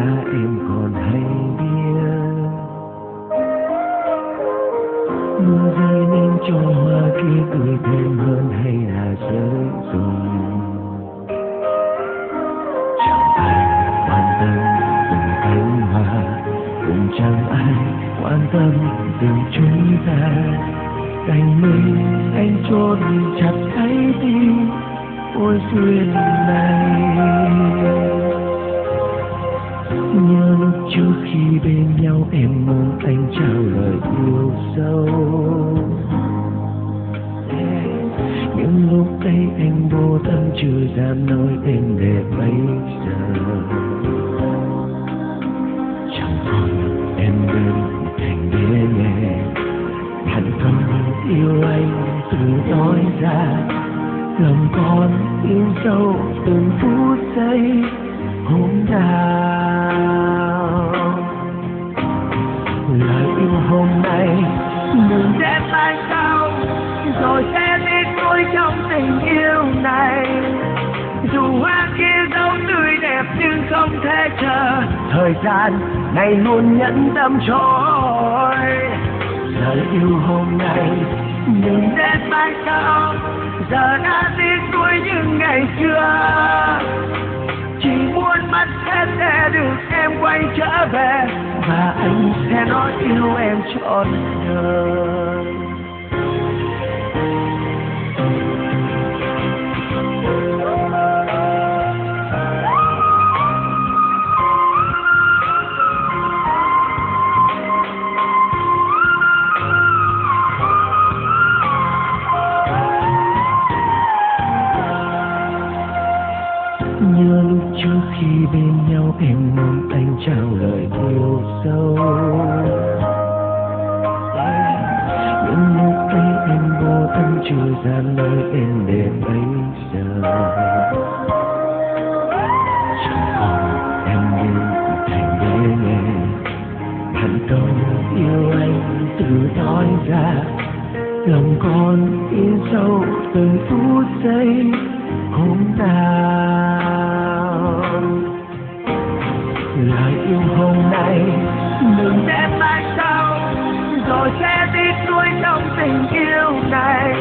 ra em còn hay biết muốn gì nên cho hoa kia tươi thêm hơn hay là rơi rụng. Chẳng ai quan tâm từng cánh hoa, cũng chẳng ai quan tâm từng chúng ta. Đành mình anh chôn chặt thấy tim ôi duyên này. Nhớ lúc trước khi bên nhau em muốn anh trao lời yêu sâu, nhưng lúc ấy anh vô tâm chưa dám nói em để bây giờ. Chẳng còn em bên thành đế nghe hẳn không yêu anh từ nói ra. Lòng con yêu sâu từng phút giây hôm nào. Lời yêu hôm nay đừng để mai sau, rồi sẽ biết tôi trong tình yêu này. Dù hoa kia dấu tươi đẹp nhưng không thể chờ, thời gian này luôn nhẫn tâm trôi. Lời yêu hôm nay đừng để mai sau, giờ đã tiếc nuối như ngày xưa. Chỉ muốn mất hết để được em quay trở về, và anh sẽ nói yêu em trọn đời. Nhớ lúc trước khi bên nhau em muốn anh trao lời yêu sâu, nhưng lúc ấy em vô tâm chưa dám nói em để bây giờ. Chẳng còn em như thành đế nghe hẳn câu yêu anh từ nói ra. Lòng con in sâu từng phút giây hôm nào. Lời yêu hôm nay đừng để mai sau, rồi sẽ tiếc nuối trong tình yêu này.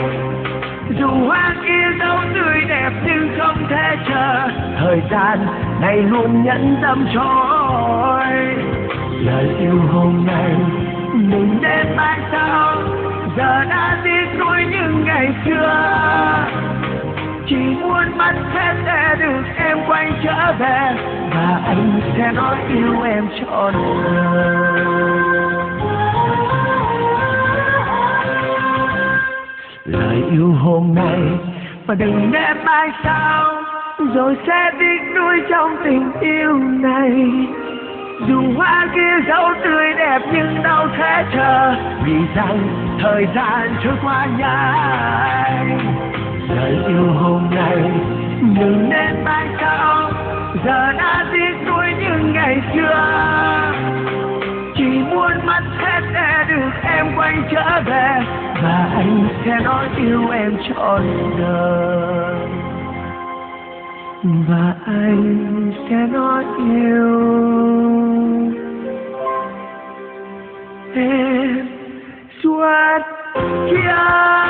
Dù hoa kia dấu tươi đẹp nhưng không thể chờ, thời gian này luôn nhẫn tâm trôi. Lời yêu hôm nay đừng để mai sau, giờ đã tiếc nuối như ngày xưa. Chỉ muốn mất hết để được em quay trở về, và anh sẽ nói yêu em trọn đời. Lời yêu hôm nay và đừng để mai sau, rồi sẽ tiếc nuối trong tình yêu này. Dù hoa kia dấu tươi đẹp nhưng đâu thể chờ, vì rằng thời gian trôi qua nhanh. Lời yêu hôm nay đừng nên mai sau, giờ đã tiếc nuối như ngày xưa. Chỉ muốn mất hết để được em quay trở về, và anh sẽ nói yêu em trọn đời. Và anh sẽ nói yêu em suốt kiếp.